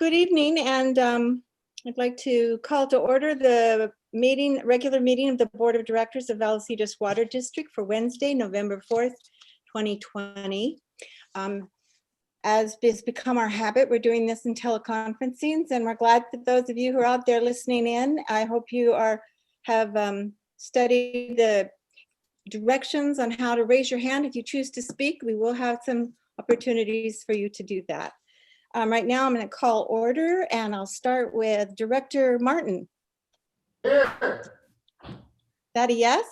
good evening, and I'd like to call to order the regular meeting of the Board of Directors of Vallecitos Water District for Wednesday, November 4th, 2020. As has become our habit, we're doing this in teleconferencing, and we're glad that those of you who are out there listening in, I hope you have studied the directions on how to raise your hand if you choose to speak. We will have some opportunities for you to do that. Right now, I'm going to call order, and I'll start with Director Martin. Here. That a yes?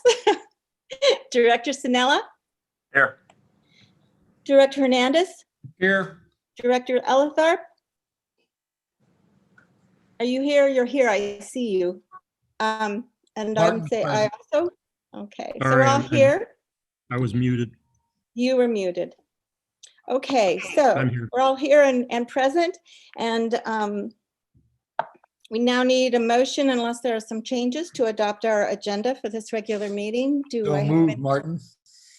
Director Sinella? Here. Director Hernandez? Here. Director Elitharp? Are you here? You're here. I see you. And I'm saying I also? Okay, so we're all here. I was muted. You were muted. Okay, so we're all here and present, and we now need a motion, unless there are some changes, to adopt our agenda for this regular meeting. Do I have Move, Martin.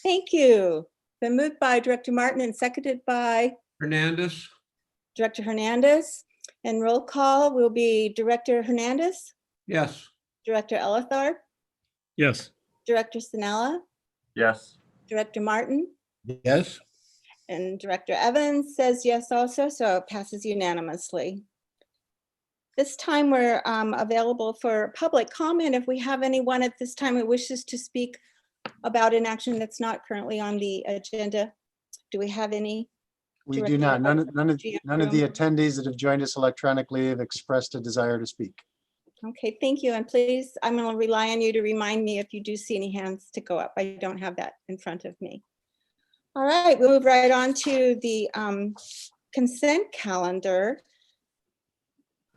Thank you. Been moved by Director Martin and seconded by Hernandez. Director Hernandez. And roll call will be Director Hernandez, Yes. Director Elitharp, Yes. Director Sinella, Yes. Director Martin, Yes. and Director Evans says yes also, so it passes unanimously. This time we're available for public comment. If we have anyone at this time who wishes to speak about an action that's not currently on the agenda, do we have any? We do not. None of the attendees that have joined us electronically have expressed a desire to speak. Okay, thank you. And please, I'm going to rely on you to remind me if you do see any hands to go up. I don't have that in front of me. All right, we'll move right on to the consent calendar.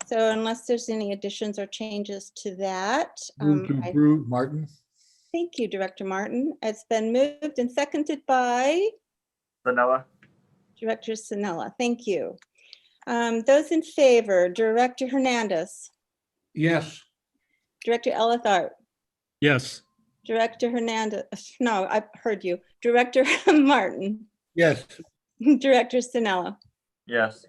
So unless there's any additions or changes to that. Move to approve, Martin. Thank you, Director Martin. It's been moved and seconded by Vanilla. Director Sinella. Thank you. Those in favor, Director Hernandez, Yes. Director Elitharp, Yes. Director Hernandez, no, I heard you. Director Martin, Yes. Director Sinella. Yes.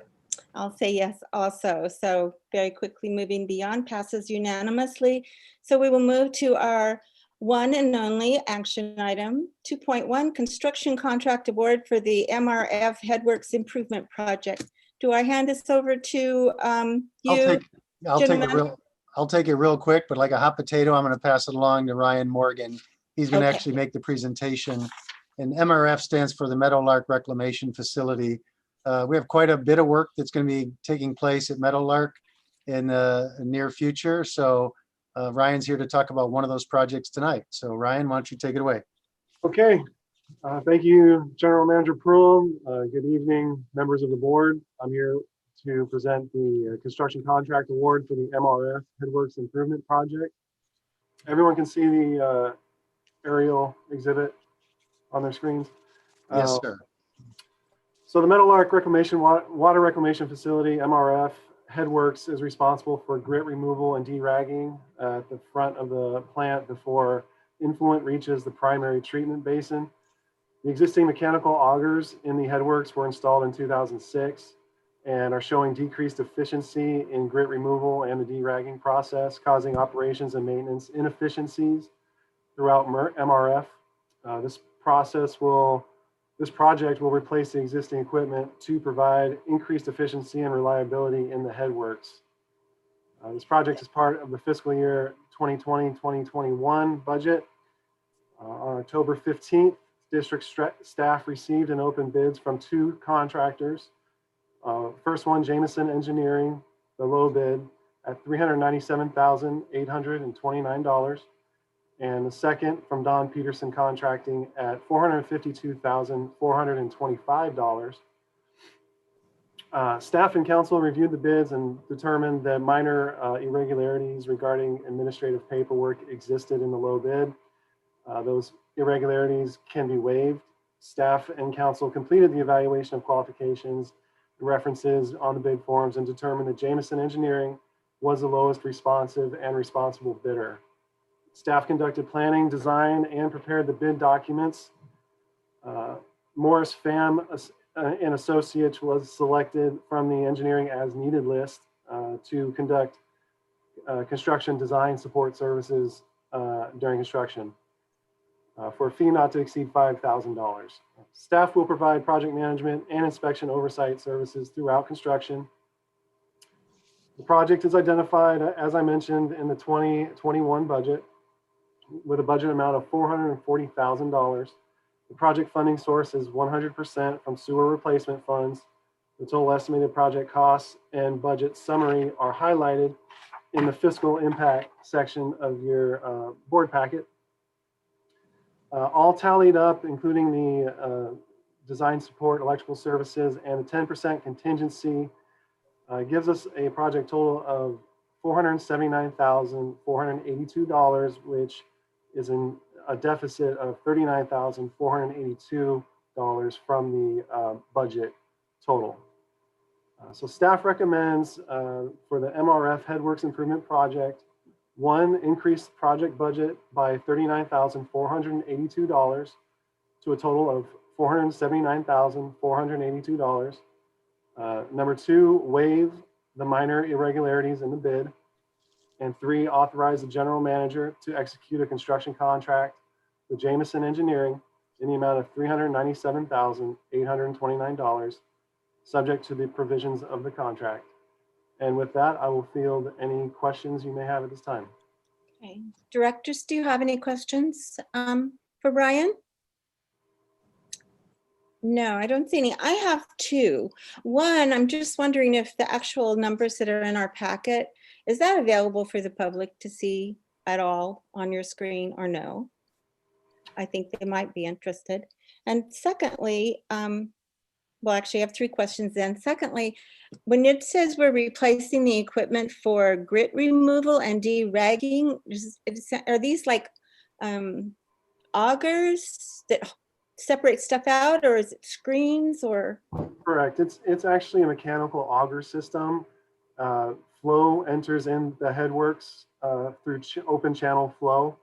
I'll say yes also. So very quickly moving beyond, passes unanimously. So we will move to our one and only action item, 2.1, construction contract award for the MRF Headworks Improvement Project. Do I hand this over to you? I'll take it real quick, but like a hot potato, I'm going to pass it along to Ryan Morgan. He's going to actually make the presentation. And MRF stands for the Meadowlark Reclamation Facility. We have quite a bit of work that's going to be taking place at Meadowlark in the near future. So Ryan's here to talk about one of those projects tonight. So Ryan, why don't you take it away? Okay. Thank you, General Manager Pruitt. Good evening, members of the board. I'm here to present the construction contract award for the MRF Headworks Improvement Project. Everyone can see the aerial exhibit on their screens. Yes, sir. So the Meadowlark Water Reclamation Facility, MRF, Headworks is responsible for grit removal and deragging at the front of the plant before influent reaches the primary treatment basin. The existing mechanical augers in the headworks were installed in 2006 and are showing decreased efficiency in grit removal and the deragging process, causing operations and maintenance inefficiencies throughout MRF. This project will replace the existing equipment to provide increased efficiency and reliability in the headworks. This project is part of the fiscal year 2020-2021 budget. On October 15th, district staff received and opened bids from two contractors. First one, Jameson Engineering, the low bid at $397,829. And the second from Don Peterson Contracting at $452,425. Staff and council reviewed the bids and determined that minor irregularities regarding administrative paperwork existed in the low bid. Those irregularities can be waived. Staff and council completed the evaluation of qualifications and references on the bid forms and determined that Jameson Engineering was the lowest responsive and responsible bidder. Staff conducted planning, design, and prepared the bid documents. Morris Pham and Associates was selected from the engineering as needed list to conduct construction design support services during construction for a fee not to exceed $5,000. Staff will provide project management and inspection oversight services throughout construction. The project is identified, as I mentioned, in the 2021 budget with a budget amount of $440,000. The project funding source is 100% from sewer replacement funds. The total estimated project costs and budget summary are highlighted in the fiscal impact section of your board packet. All tallied up, including the design support, electrical services, and the 10% contingency, gives us a project total of $479,482, which is in a deficit of $39,482 from the budget total. So staff recommends for the MRF Headworks Improvement Project, one, increase project budget by $39,482 to a total of $479,482. Number two, waive the minor irregularities in the bid. And three, authorize the general manager to execute a construction contract with Jameson Engineering in the amount of $397,829, subject to the provisions of the contract. And with that, I will field any questions you may have at this time. Okay. Directors, do you have any questions for Brian? No, I don't see any. I have two. One, I'm just wondering if the actual numbers that are in our packet, is that available for the public to see at all on your screen or no? I think they might be interested. And secondly, well, actually I have three questions then. Secondly, when it says we're replacing the equipment for grit removal and de-ragging, are these like augers that separate stuff out, or is it screens or? Correct. It's actually a mechanical auger system. Flow enters in the headworks through open channel flow.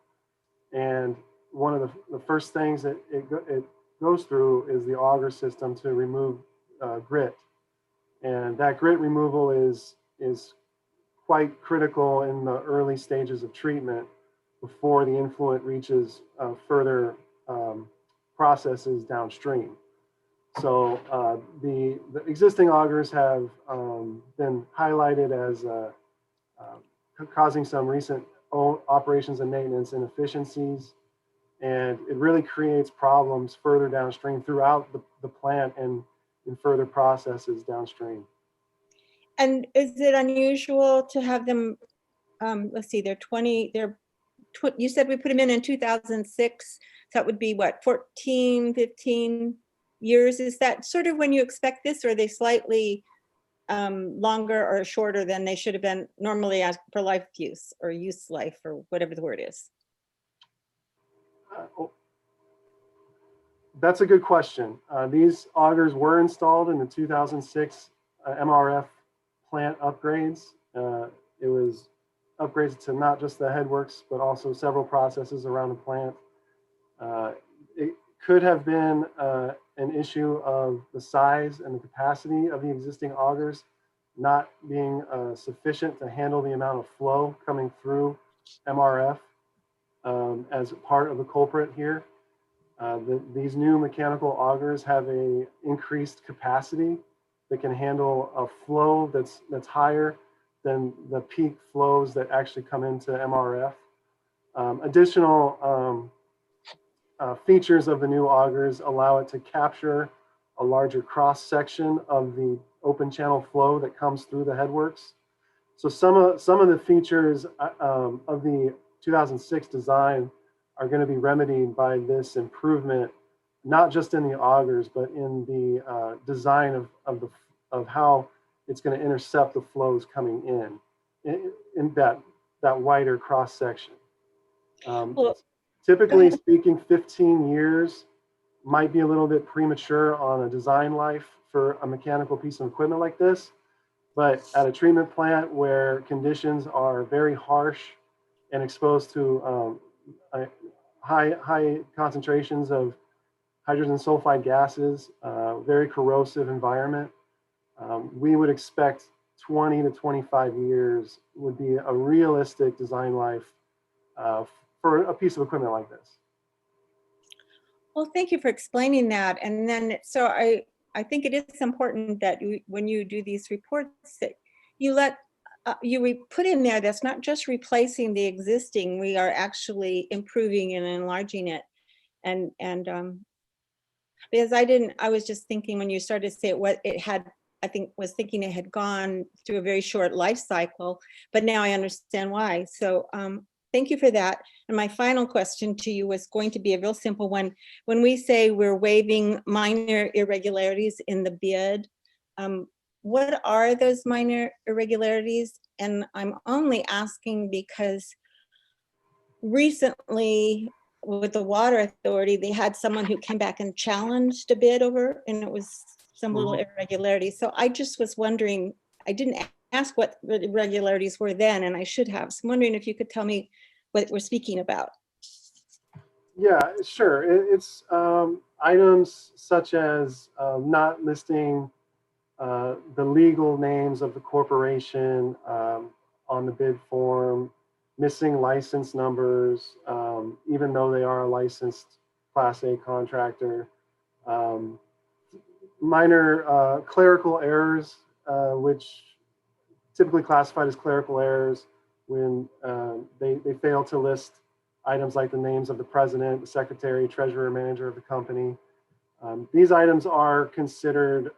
And one of the first things that it goes through is the auger system to remove grit. And that grit removal is quite critical in the early stages of treatment before the influent reaches further processes downstream. So the existing augers have been highlighted as causing some recent operations and maintenance inefficiencies, and it really creates problems further downstream throughout the plant and in further processes downstream. And is it unusual to have them, let's see, you said we put them in 2006, so that would be what, 14, 15 years? Is that sort of when you expect this, or are they slightly longer or shorter than they should have been normally as for life use or use life or whatever the word is? That's a good question. These augers were installed in the 2006 MRF plant upgrades. It was upgrades to not just the headworks, but also several processes around the plant. It could have been an issue of the size and the capacity of the existing augers not being sufficient to handle the amount of flow coming through MRF as part of the culprit here. These new mechanical augers have a increased capacity that can handle a flow that's higher than the peak flows that actually come into MRF. Additional features of the new augers allow it to capture a larger cross section of the open channel flow that comes through the headworks. So some of the features of the 2006 design are going to be remedied by this improvement, not just in the augers, but in the design of how it's going to intercept the flows coming in that wider cross section. Well, typically speaking, 15 years might be a little bit premature on a design life for a mechanical piece of equipment like this, but at a treatment plant where conditions are very harsh and exposed to high concentrations of hydrogen sulfide gases, very corrosive environment. We would expect 20 to 25 years would be a realistic design life for a piece of equipment like this. Well, thank you for explaining that. And then, so I think it is important that when you do these reports, that you put in there that's not just replacing the existing, we are actually improving and enlarging it. And because I was just thinking when you started to say what it had, was thinking it had gone through a very short life cycle, but now I understand why. So thank you for that. And my final question to you was going to be a real simple one. When we say we're waiving minor irregularities in the bid, what are those minor irregularities? And I'm only asking because recently with the water authority, they had someone who came back and challenged a bid over, and it was some little irregularity. So I just was wondering, I didn't ask what the irregularities were then, and I should have. So I'm wondering if you could tell me what we're speaking about. Yeah, sure. It's items such as not listing the legal names of the corporation on the bid form, missing license numbers, even though they are a licensed Class A contractor, minor clerical errors, which typically classified as clerical errors when they fail to list items like the names of the president, the secretary, treasurer, manager of the company. These items are considered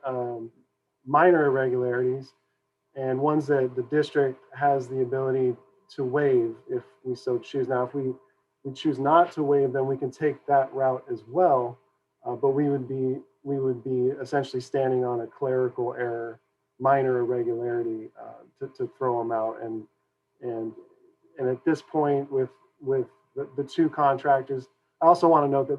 minor irregularities and ones that the district has the ability to waive if we so choose. Now, if we choose not to waive, then we can take that route as well, but we would be essentially standing on a clerical error, minor irregularity to throw them out. And at this point, with the two contractors, I also want to note that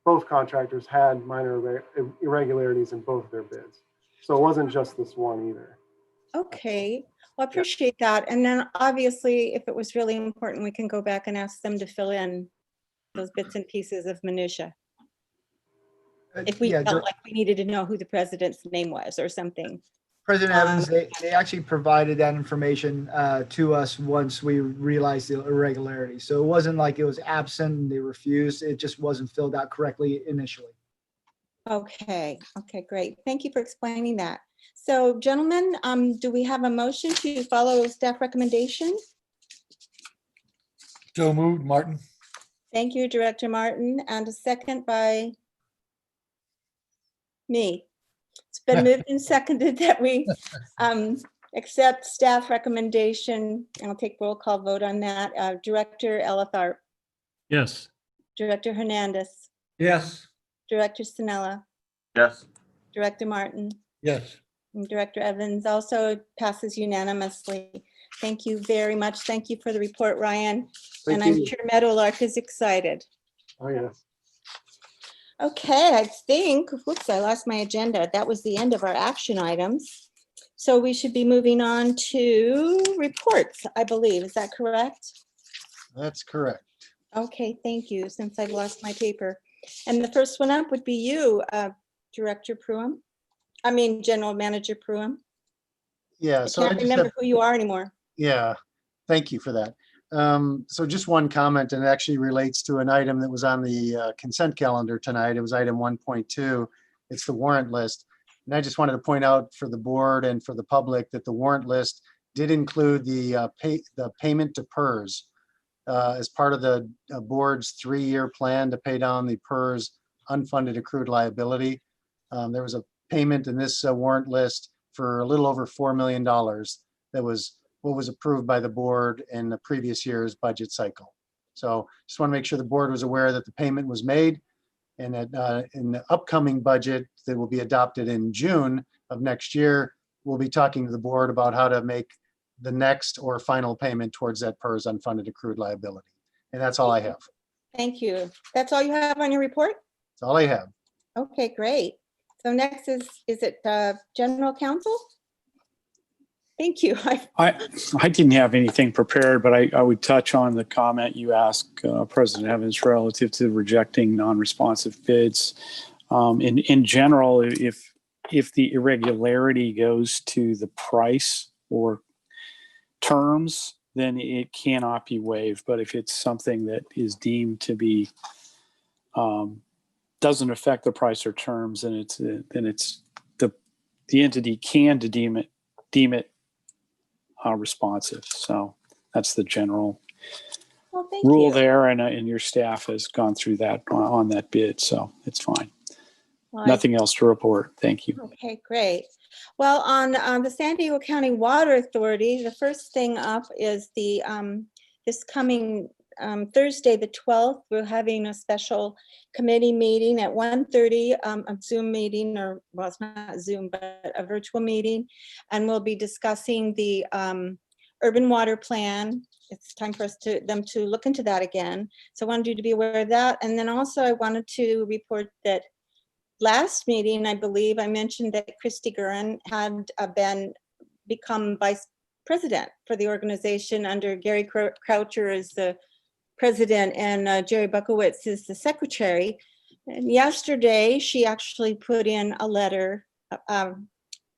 both contractors had minor irregularities in both of their bids. So it wasn't just this one either. Okay, well, I appreciate that. And then obviously, if it was really important, we can go back and ask them to fill in those bits and pieces of minutia. If we Yeah, felt like we needed to know who the president's name was or something. President Evans, they actually provided that information to us once we realized the irregularity. So it wasn't like it was absent and they refused. It just wasn't filled out correctly initially. Okay, great. Thank you for explaining that. So gentlemen, do we have a motion to follow staff recommendation? So moved, Martin. Thank you, Director Martin, and a second by me. It's been moved and seconded that we accept staff recommendation. I'll take roll call vote on that. Director Elitharp, Yes. Director Hernandez, Yes. Director Sinella, Yes. Director Martin, Yes. and Director Evans also passes unanimously. Thank you very much. Thank you for the report, Ryan. Thank And I'm you. sure Meadowlark is excited. Oh, yes. Okay, I think, whoops, I lost my agenda. That was the end of our action items. So we should be moving on to reports, I believe. Is that correct? That's correct. Okay, thank you, since I've lost my paper. And the first one up would be you, Director Pruitt. I mean, General Manager Pruitt. Yeah, I so I can't just remember have, who you are anymore. yeah, thank you for that. So just one comment, and it actually relates to an item that was on the consent calendar tonight. It was item 1.2. It's the warrant list. And I just wanted to point out for the board and for the public that the warrant list did include the payment to PERS as part of the board's 3-year plan to pay down the PERS unfunded accrued liability. There was a payment in this warrant list for a little over $4 million. That was what was approved by the board in the previous year's budget cycle. So just want to make sure the board was aware that the payment was made, and that in the upcoming budget that will be adopted in June of next year, we'll be talking to the board about how to make the next or final payment towards that PERS unfunded accrued liability. And that's all I have. Thank you. That's all you have on your report? That's all I have. Okay, great. So next is it General Counsel? Thank you. I didn't have anything prepared, but I would touch on the comment you asked President Evans relative to rejecting non-responsive bids. In general, if the irregularity goes to the price or terms, then it cannot be waived. But if it's something that is deemed to be doesn't affect the price or terms, then it's the entity can deem it responsive. So that's the general Well, thank rule you. there, and your staff has gone through that on that bid, so it's fine. Well, Nothing else to report. Thank you. Okay, great. Well, on the San Diego County Water Authority, the first thing up is the this coming Thursday, the 12th. We're having a special committee meeting at 1:30, a Zoom meeting, or well, it's not Zoom, but a virtual meeting, and we'll be discussing the urban water plan. It's time for them to look into that again. So I wanted you to be aware of that, and then also I wanted to report that last meeting, I believe I mentioned that Christy Gurin had become vice president for the organization under Gary Croucher as the president and Jerry Buckowitz is the secretary. And yesterday, she actually put in a letter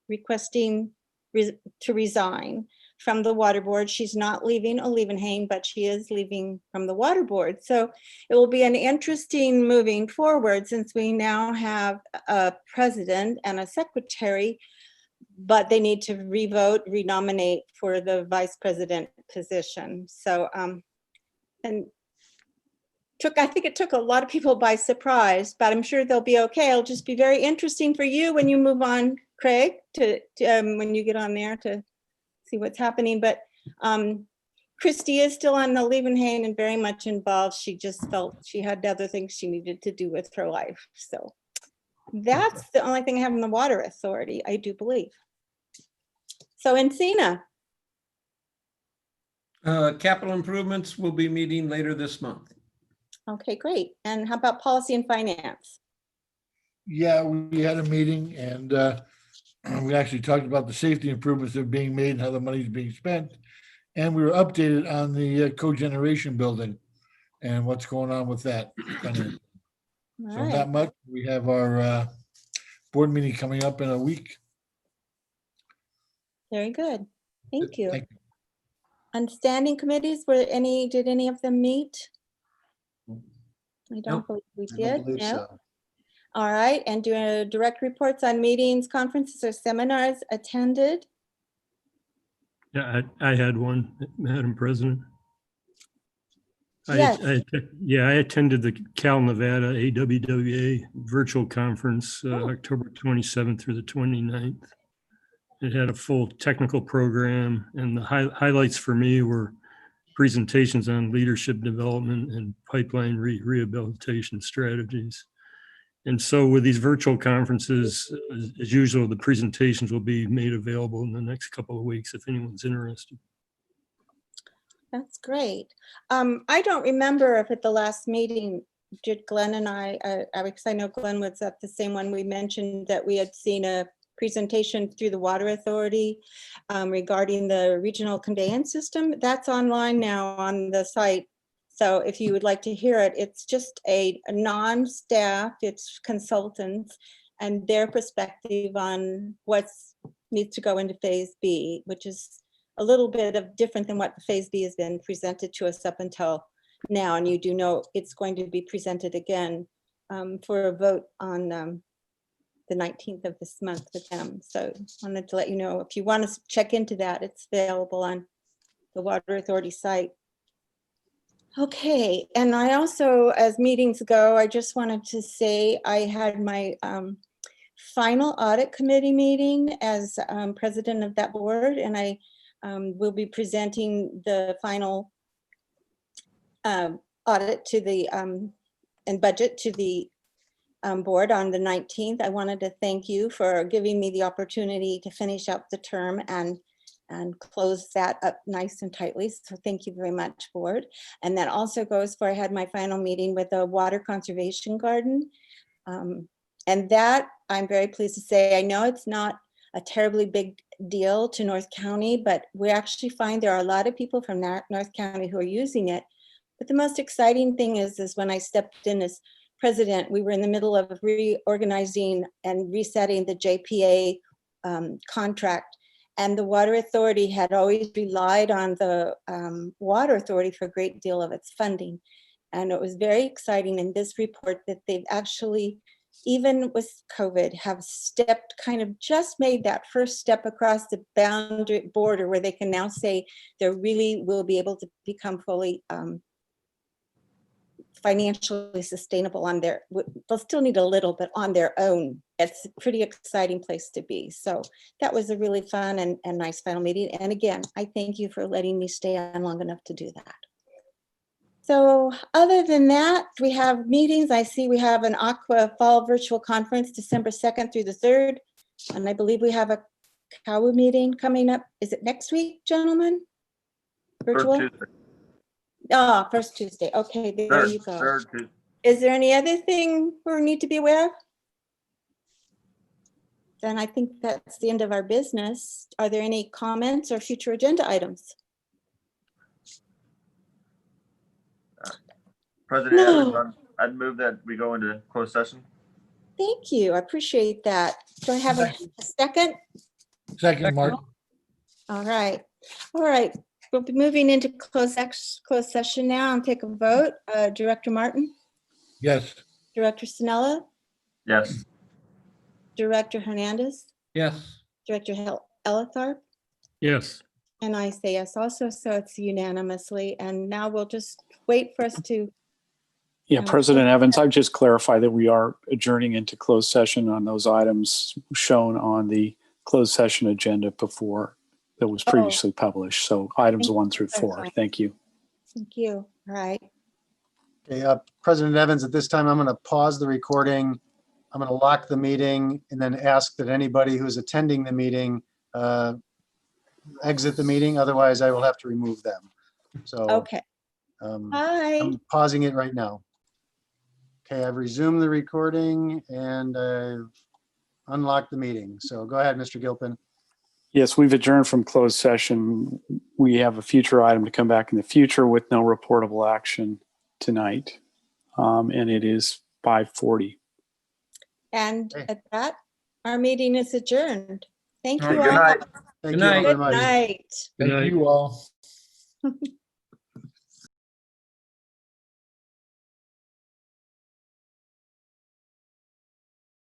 requesting to resign from the water board. She's not leaving Olevenhagen, but she is leaving from the water board. So it will be an interesting moving forward since we now have a president and a secretary, but they need to renominate for the vice president position. So, and I think it took a lot of people by surprise, but I'm sure they'll be okay. It'll just be very interesting for you when you move on, Craig, to when you get on there to see what's happening. But Christy is still on the Olevenhagen and very much involved. She just felt she had other things she needed to do with her life. So that's the only thing I have in the Water Authority, I do believe. So Encina. Capital improvements will be meeting later this month. Okay, great. And how about policy and finance? Yeah, we had a meeting and we actually talked about the safety improvements that are being made and how the money is being spent. And we were updated on the cogeneration building and what's going on with that. All So right, not much. We have our board meeting coming up in a week. very good. Thank you. Thank you. And standing committees, did any of them meet? I don't Nope. believe we I don't did. believe No. so. All right, and do direct reports on meetings, conferences, or seminars attended? Yeah, I had one, Madam President. Yes. I attended the Cal Nevada AWWA virtual conference, Oh. October 27th through the 29th. It had a full technical program, and the highlights for me were presentations on leadership development and pipeline rehabilitation strategies. And so with these virtual conferences, as usual, the presentations will be made available in the next couple of weeks if anyone's interested. That's great. I don't remember if at the last meeting, did Glenn and I, because I know Glenn was at the same one, we mentioned that we had seen a presentation through the Water Authority regarding the regional conveyance system. That's online now on the site. So if you would like to hear it, it's just a non-staff, it's consultants and their perspective on what needs to go into Phase B, which is a little bit of different than what the Phase B has been presented to us up until now. And you do know it's going to be presented again for a vote on the 19th of this month with them. So I wanted to let you know, if you want to check into that, it's available on the Water Authority site. Okay, and I also, as meetings go, I just wanted to say I had my final audit committee meeting as president of that board, and I will be presenting the final audit to the and budget to the board on the 19th. I wanted to thank you for giving me the opportunity to finish up the term and close that up nice and tightly. So thank you very much, board. And that also goes for, I had my final meeting with the Water Conservation Garden. And that I'm very pleased to say, I know it's not a terribly big deal to North County, but we actually find there are a lot of people from North County who are using it. But the most exciting thing is when I stepped in as president, we were in the middle of reorganizing and resetting the JPA contract. And the Water Authority had always relied on the Water Authority for a great deal of its funding. And it was very exciting in this report that they've actually, even with COVID, have just made that first step across the boundary border where they can now say they really will be able to become fully financially sustainable on their, they'll still need a little, but on their own. It's a pretty exciting place to be. So that was a really fun and nice final meeting. And again, I thank you for letting me stay on long enough to do that. So other than that, we have meetings. I see we have an Aqua Fall Virtual Conference, December 2nd through the 3rd. And I believe we have a CAWU meeting coming up. Is it next week, gentlemen? Virtual? First Tuesday. Okay, there you go. Is there any other thing we need to be aware of? Then I think that's the end of our business. Are there any comments or future agenda items? President No. Adams, I'd move that we go into closed session. Thank you. I appreciate that. Do I have a second? Second, Martin. All right. All right. We'll be moving into closed session now and take a vote. Director Martin, Yes. Director Sinella, Yes. Director Hernandez, Yes. Director Elitharp, Yes. and I say yes also, so it's unanimously. And now we'll just wait for us to. Yeah, President Evans, I'd just clarify that we are adjourning into closed session on those items shown on the closed session agenda before that was previously published. So items 1 through 4. Thank you. Thank you. All right. Okay, President Evans, at this time, I'm going to pause the recording. I'm going to lock the meeting and then ask that anybody who's attending the meeting exit the meeting. Otherwise, I will have to remove them. So Okay. Bye. I'm pausing it right now. Okay, I've resumed the recording and I've unlocked the meeting. So go ahead, Mr. Gilpin. Yes, we've adjourned from closed session. We have a future item to come back in the future with no reportable action tonight. And it is 5:40. And Okay. at that, our meeting is adjourned. Thank you Good all. night. Thank Good you all night. very Good much. night. Thank you all.